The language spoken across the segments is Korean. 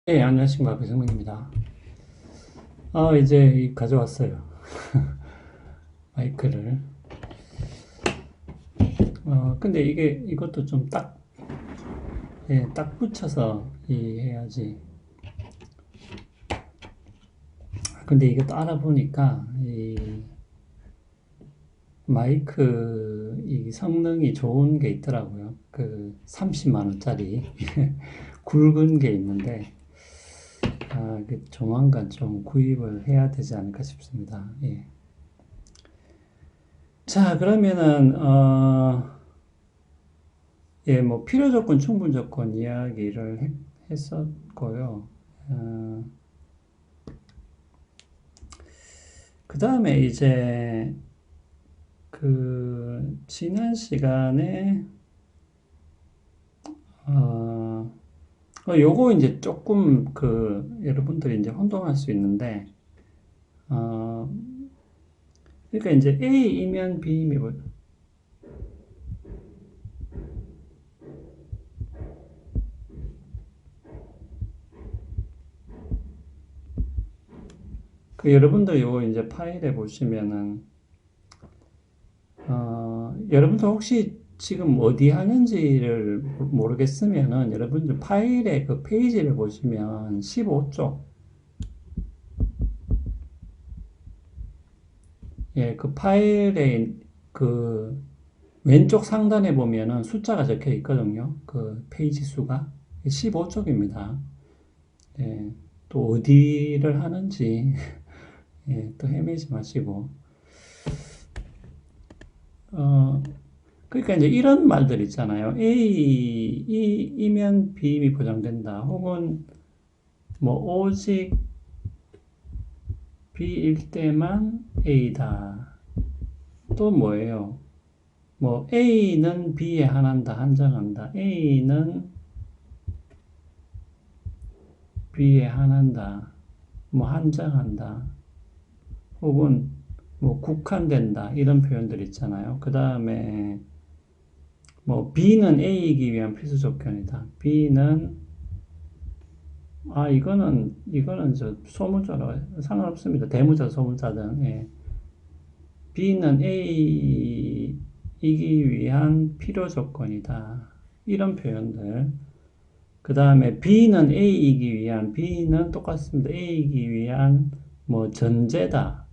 네, 안녕하십니까. 배성민입니다. 이제 가져왔어요. 마이크를. 근데 이것도 좀 딱 붙여서 해야지. 근데 이거 또 알아보니까, 이 마이크 이 성능이 좋은 게 있더라고요. 그 30만 원짜리 굵은 게 있는데, 그 조만간 좀 구입을 해야 되지 않을까 싶습니다. 예. 자, 그러면은, 뭐 필요 조건, 충분 조건 이야기를 했었고요. 어, 그 다음에 이제 그 지난 시간에 어, 요거 이제 조금 그 여러분들이 이제 혼동할 수 있는데 어, 그러니까 이제 A이면 B이면 그 여러분들 요거 이제 파일에 보시면은 여러분들 혹시 지금 어디 하는지를 모르겠으면은 여러분들 파일의 그 페이지를 보시면 15쪽, 그 파일의 그 왼쪽 상단에 보면은 숫자가 적혀 있거든요. 그 페이지 수가 15쪽입니다. 예, 또 어디를 하는지 또 헤매지 마시고 어, 그러니까 이제 이런 말들 있잖아요. A이면 B임이 보장된다. 혹은 뭐 오직 B일 때만 A다. 또 뭐예요? 뭐 A는 B에 한한다, 한정한다. A는 B에 한한다. 뭐 한정한다. 혹은 뭐 국한된다. 이런 표현들 있잖아요. 그 다음에 뭐 B는 A이기 위한 필수 조건이다. B는 이거는 저 소문자로 상관없습니다. 대문자, 소문자든. 예. B는 A이기 위한 필요 조건이다. 이런 표현들. 그 다음에 B는 똑같습니다. A이기 위한 뭐 전제다.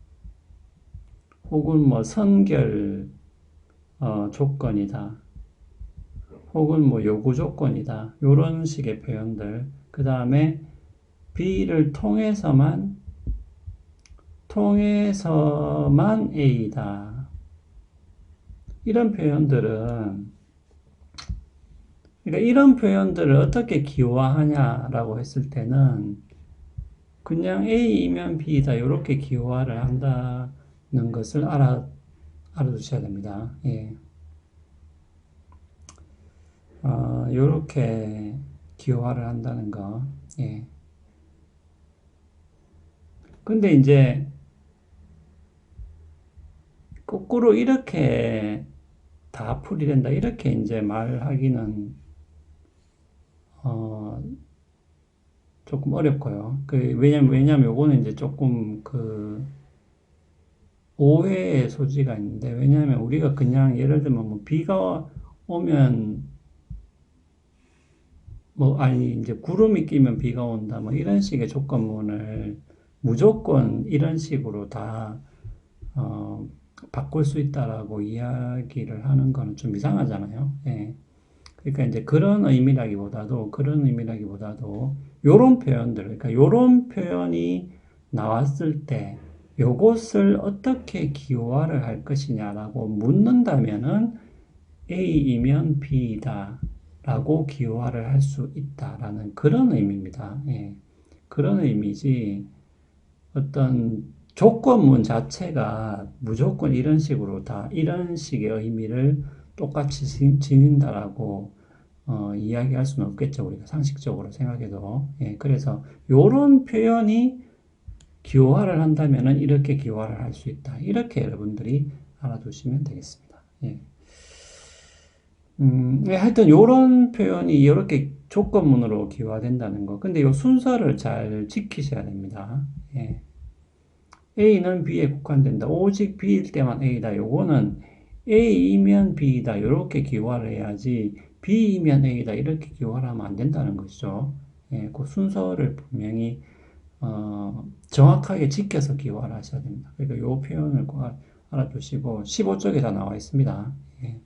혹은 뭐 선결 조건이다. 혹은 뭐 요구 조건이다. 요런 식의 표현들. 그 다음에 B를 통해서만 A다. 이런 표현들은 그러니까 이런 표현들을 어떻게 기호화하냐라고 했을 때는 그냥 A이면 B다 이렇게 기호화를 한다는 것을 알아두셔야 됩니다. 예. 요렇게 기호화를 한다는 거. 예. 근데 이제 거꾸로 이렇게 다 풀이된다. 이렇게 이제 말하기는, 어, 조금 어렵고요. 왜냐면 요거는 이제 조금 오해의 소지가 있는데, 왜냐하면 우리가 그냥 예를 들면 뭐 비가 오면 이제 구름이 끼면 비가 온다. 뭐 이런 식의 조건문을 무조건 이런 식으로 다, 어, 바꿀 수 있다라고 이야기를 하는 거는 좀 이상하잖아요. 예. 그러니까 이제 그런 의미라기보다도 요런 표현들, 그러니까 요런 표현이 나왔을 때 요것을 어떻게 기호화를 할 것이냐라고 묻는다면은 A이면 B이다 라고 기호화를 할 수 있다라는 그런 의미입니다. 예. 그런 의미지 어떤 조건문 자체가 무조건 이런 식의 의미를 똑같이 지닌다라고 이야기할 수는 없겠죠. 우리가 상식적으로 생각해도. 예, 그래서 요런 표현이 기호화를 한다면은 이렇게 기호화를 할 수 있다. 이렇게 여러분들이 알아두시면 되겠습니다. 예. 하여튼 요런 표현이 이렇게 조건문으로 기화된다는 거. 근데 요 순서를 잘 지키셔야 됩니다. 예. A는 B에 국한된다. 오직 B일 때만 A다. 요거는 A이면 B이다. 이렇게 기화를 해야지 B이면 A다. 이렇게 기화를 하면 안 된다는 것이죠. 예, 그 순서를 분명히 정확하게 지켜서 기화를 하셔야 됩니다. 그러니까 요 표현을 꼭 알아두시고 15쪽에 다 나와 있습니다. 예.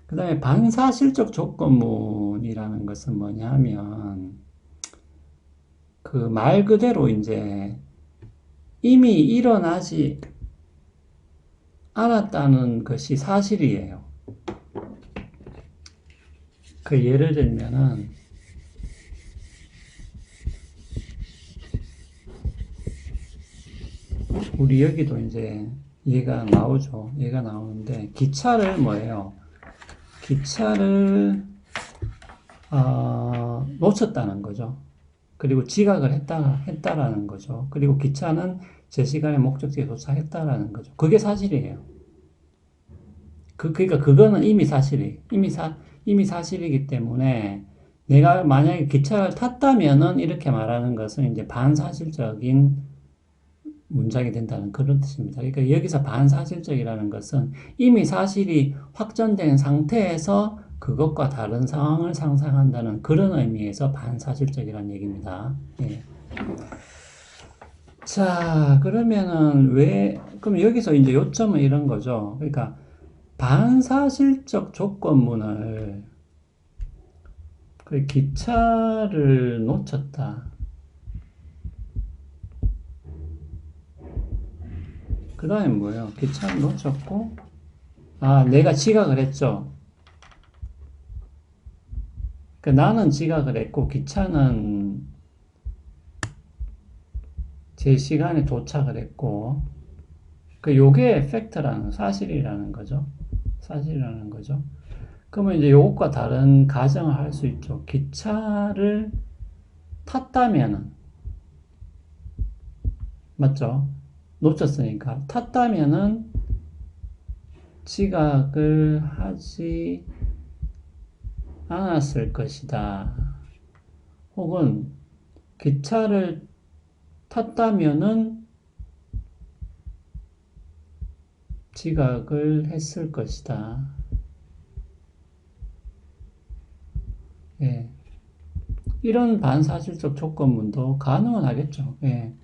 그 다음에 반사실적 조건문이라는 것은 뭐냐 하면 그 말 그대로 이제 이미 일어나지 않았다는 것이 사실이에요. 그 예를 들면은 우리 여기도 이제 얘가 나오죠. 얘가 나오는데 기차를 뭐예요? 기차를 놓쳤다는 거죠. 그리고 지각을 했다라는 거죠. 그리고 기차는 제 시간에 목적지에 도착했다라는 거죠. 그게 사실이에요. 그러니까 그거는 이미 사실이기 때문에 내가 만약에 기차를 탔다면은 이렇게 말하는 것은 이제 반사실적인 문장이 된다는 그런 뜻입니다. 그러니까 여기서 반사실적이라는 것은 이미 사실이 확정된 상태에서 그것과 다른 상황을 상상한다는 그런 의미에서 반사실적이라는 얘기입니다. 예. 자, 그럼 여기서 이제 요점은 이런 거죠. 그러니까 반사실적 조건문을 그 기차를 놓쳤다. 그 다음에 뭐예요? 기차를 놓쳤고, 내가 지각을 했죠. 그 나는 지각을 했고, 기차는 제 시간에 도착을 했고, 요게 팩트라는, 사실이라는 거죠. 사실이라는 거죠. 그러면 이제 요것과 다른 가정을 할 수 있죠. 기차를 탔다면은, 맞죠? 놓쳤으니까. 탔다면은 지각을 하지 않았을 것이다. 혹은 기차를 탔다면은 지각을 했을 것이다. 예. 이런 반사실적 조건문도 가능은 하겠죠. 예.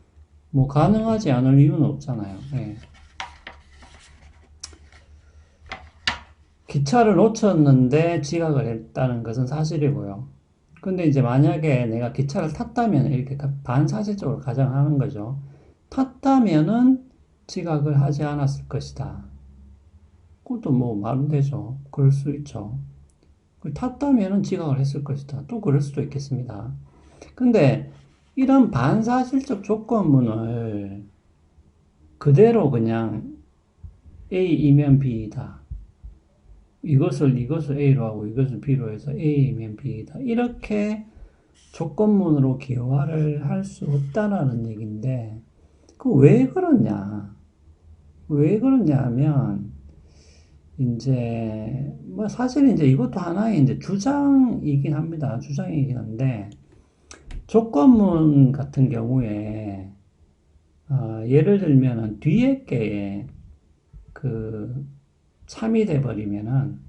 뭐 가능하지 않을 이유는 없잖아요. 예. 기차를 놓쳤는데 지각을 했다는 것은 사실이고요. 근데 이제 만약에 내가 기차를 탔다면 이렇게 반사실적으로 가정하는 거죠. 탔다면은 지각을 하지 않았을 것이다. 그것도 뭐 말은 되죠. 그럴 수 있죠. 탔다면은 지각을 했을 것이다. 또 그럴 수도 있겠습니다. 근데 이런 반사실적 조건문을 그대로 그냥 A이면 B이다. 이것을 A로 하고 이것을 B로 해서 A이면 B이다. 이렇게 조건문으로 기화를 할 수 없다라는 얘기인데, 왜 그러냐? 왜 그러냐 하면, 이제, 뭐 사실 이제 이것도 하나의 이제 주장이긴 합니다. 주장이긴 한데, 조건문 같은 경우에, 예를 들면은 뒤에 게 참이 돼버리면은,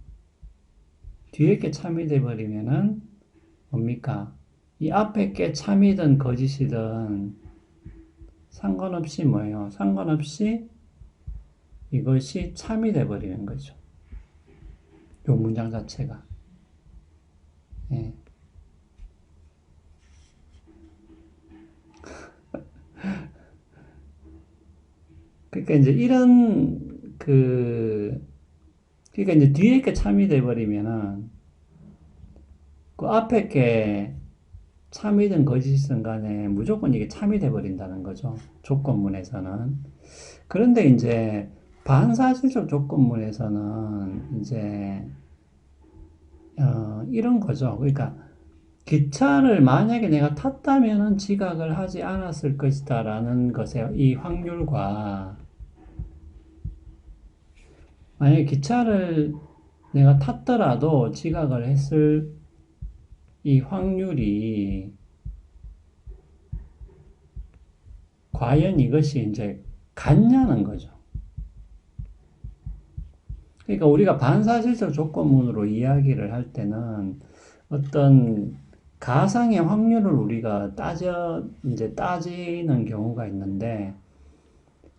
뒤에 게 참이 돼버리면은, 뭡니까? 이 앞에 게 참이든 거짓이든 상관없이 뭐예요? 상관없이 이것이 참이 돼버리는 거죠. 요 문장 자체가. 예. 그러니까 이제 그러니까 이제 뒤에 게 참이 돼버리면은 그 앞에 게 참이든 거짓이든 간에 무조건 이게 참이 돼버린다는 거죠. 조건문에서는. 그런데 이제 반사실적 조건문에서는 이제 이런 거죠. 그러니까 기차를 만약에 내가 탔다면은 지각을 하지 않았을 것이다라는 것의 이 확률과 만약에 기차를 내가 탔더라도 지각을 했을 이 확률이 과연 이것이 이제 같냐는 거죠. 그러니까 우리가 반사실적 조건문으로 이야기를 할 때는 어떤 가상의 확률을 우리가 이제 따지는 경우가 있는데,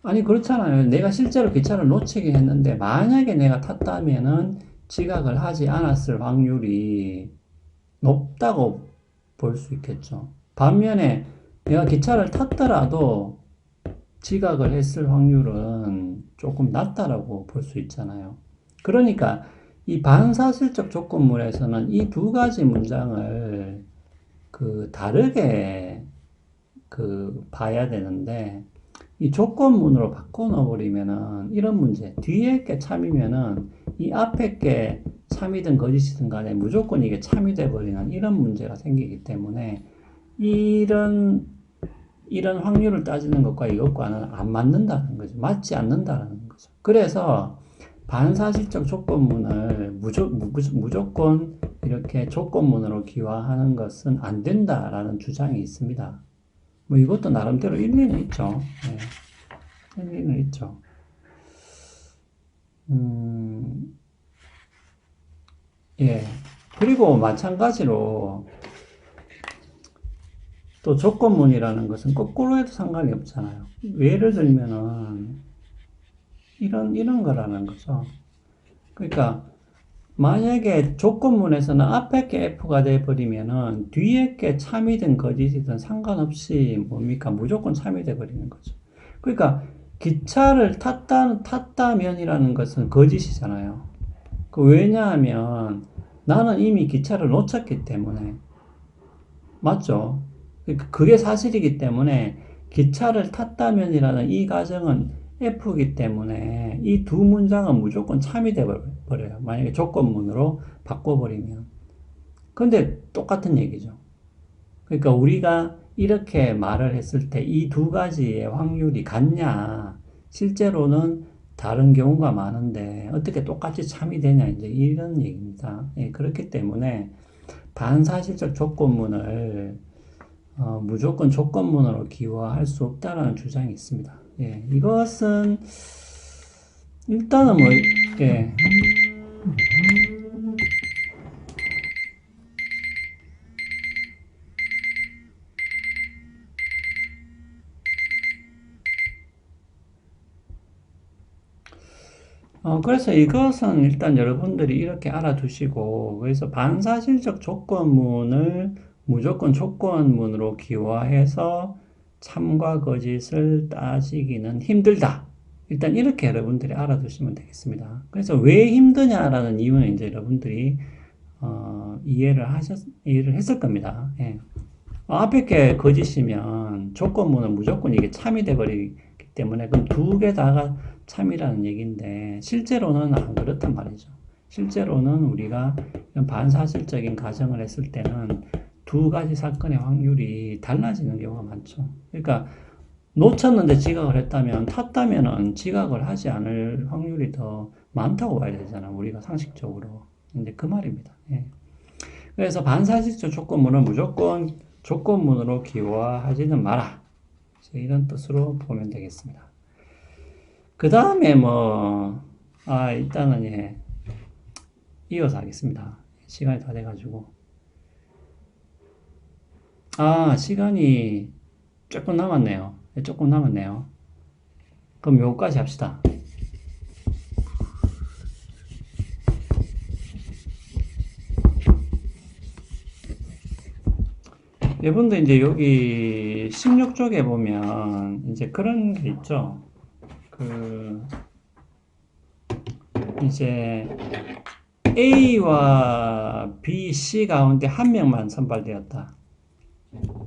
아니, 그렇잖아요. 내가 실제로 기차를 놓치게 했는데, 만약에 내가 탔다면은 지각을 하지 않았을 확률이 높다고 볼 수 있겠죠. 반면에 내가 기차를 탔더라도 지각을 했을 확률은 조금 낮다라고 볼 수 있잖아요. 그러니까 이 반사실적 조건문에서는 이 두 가지 문장을 다르게 봐야 되는데, 이 조건문으로 바꿔 넣어버리면은 이런 문제, 뒤에 게 참이면은 이 앞에 게 참이든 거짓이든 간에 무조건 이게 참이 돼버리는 이런 문제가 생기기 때문에 이런 확률을 따지는 것과 이것과는 안 맞는다는 거죠. 맞지 않는다는 거죠. 그래서 반사실적 조건문을 무조건 이렇게 조건문으로 기화하는 것은 안 된다라는 주장이 있습니다. 뭐 이것도 나름대로 일리는 있죠. 네. 일리는 있죠. 예. 그리고 마찬가지로 또 조건문이라는 것은 거꾸로 해도 상관이 없잖아요. 예를 들면은 이런 거라는 거죠. 그러니까 만약에 조건문에서는 앞에 게 F가 돼버리면은 뒤에 게 참이든 거짓이든 상관없이 뭡니까? 무조건 참이 돼버리는 거죠. 그러니까 기차를 탔다면이라는 것은 거짓이잖아요. 왜냐하면 나는 이미 기차를 놓쳤기 때문에. 맞죠? 그러니까 그게 사실이기 때문에 기차를 탔다면이라는 이 가정은 F이기 때문에 이 두 문장은 무조건 참이돼 버려요. 만약에 조건문으로 바꿔버리면. 근데 똑같은 얘기죠. 그러니까 우리가 이렇게 말을 했을 때 이 두 가지의 확률이 같냐? 실제로는 다른 경우가 많은데 어떻게 똑같이 참이 되냐? 이제 이런 얘기입니다. 예, 그렇기 때문에 반사실적 조건문을 무조건 조건문으로 기화할 수 없다라는 주장이 있습니다. 예, 이것은 일단은 뭐, 예. 그래서 이것은 일단 여러분들이 이렇게 알아두시고, 그래서 반사실적 조건문을 무조건 조건문으로 기화해서 참과 거짓을 따지기는 힘들다. 일단 이렇게 여러분들이 알아두시면 되겠습니다. 그래서 왜 힘드냐라는 이유는 이제 여러분들이 이해를 했을 겁니다. 예. 앞에 게 거짓이면 조건문은 무조건 이게 참이 돼버리기 때문에 그럼 두 개 다가 참이라는 얘기인데 실제로는 안 그렇단 말이죠. 실제로는 우리가 반사실적인 가정을 했을 때는 두 가지 사건의 확률이 달라지는 경우가 많죠. 그러니까 놓쳤는데 지각을 했다면 탔다면은 지각을 하지 않을 확률이 더 많다고 봐야 되잖아. 우리가 상식적으로. 근데 그 말입니다. 예. 그래서 반사실적 조건문은 무조건 조건문으로 기화하지는 마라. 이런 뜻으로 보면 되겠습니다. 그 다음에 일단은 예, 이어서 하겠습니다. 시간이 다 돼가지고. 시간이 조금 남았네요. 조금 남았네요. 그럼 요거까지 합시다. 여러분들 이제 여기 16쪽에 보면 이제 그런 게 있죠. 이제 A와 B, C 가운데 한 명만 선발되었다.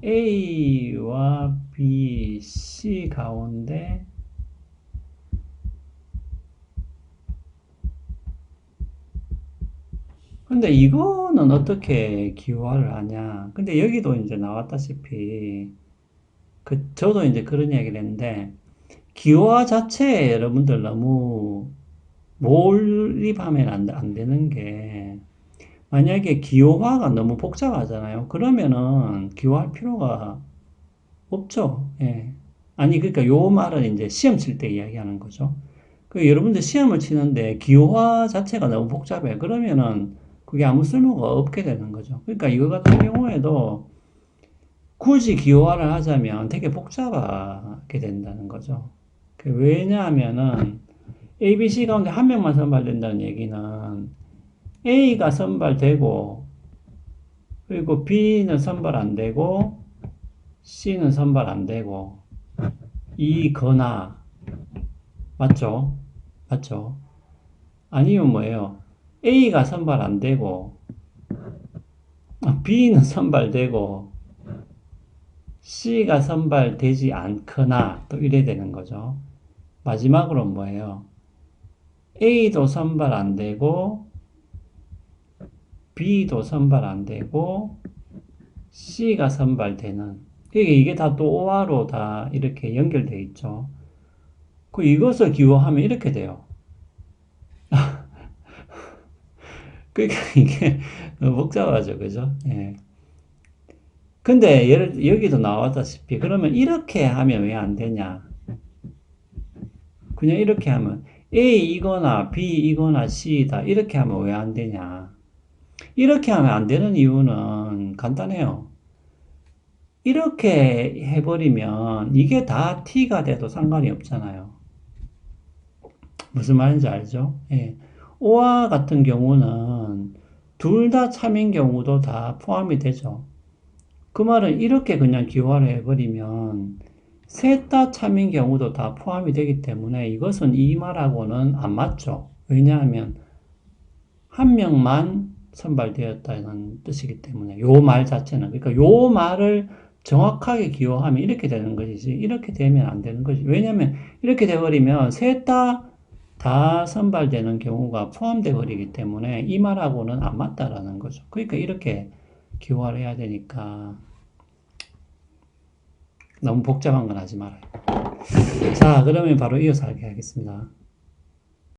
A와 B, C 가운데 근데 이거는 어떻게 기화를 하냐? 근데 여기도 이제 나왔다시피 저도 이제 그런 이야기를 했는데 기화 자체에 여러분들 너무 몰입하면 안 되는 게, 만약에 기호화가 너무 복잡하잖아요. 그러면은 기호할 필요가 없죠. 예. 아니, 그러니까 요 말은 이제 시험 칠 때 이야기하는 거죠. 그 여러분들 시험을 치는데 기호화 자체가 너무 복잡해. 그러면은 그게 아무 쓸모가 없게 되는 거죠. 그러니까 이거 같은 경우에도 굳이 기호화를 하자면 되게 복잡하게 된다는 거죠. 왜냐하면은 A, B, C 가운데 한 명만 선발된다는 얘기는 A가 선발되고 그리고 B는 선발 안 되고 C는 선발 안 되고 이거나 맞죠? 맞죠? 아니면 뭐예요? A가 선발 안 되고 B는 선발되고 C가 선발되지 않거나 또 이래 되는 거죠. 마지막으로 뭐예요? A도 선발 안 되고 B도 선발 안 되고 C가 선발되는 그러니까 이게 다 또 OR로 다 이렇게 연결되어 있죠. 그 이것을 기호하면 이렇게 돼요. 그러니까 이게 너무 복잡하죠, 그죠? 예. 근데 여기도 나왔다시피 그러면 이렇게 하면 왜 안 되냐? 그냥 이렇게 하면 A이거나 B이거나 C다 이렇게 하면 왜 안 되냐? 이렇게 하면 안 되는 이유는 간단해요. 이렇게 해버리면 이게 다 T가 돼도 상관이 없잖아요. 무슨 말인지 알죠? 예. O와 같은 경우는 둘 다 참인 경우도 다 포함이 되죠. 그 말은 이렇게 그냥 기호화를 해버리면 셋 다 참인 경우도 다 포함이 되기 때문에 이것은 이 말하고는 안 맞죠. 왜냐하면 한 명만 선발되었다는 뜻이기 때문에 요 말 자체는 그러니까 요 말을 정확하게 기호하면 이렇게 되는 것이지 이렇게 되면 안 되는 거지. 왜냐하면 이렇게 돼버리면 셋 다 선발되는 경우가 포함돼 버리기 때문에 이 말하고는 안 맞다라는 거죠. 그러니까 이렇게 기호화를 해야 되니까 너무 복잡한 건 하지 말아요. 자, 그러면 바로 이어서 하겠습니다.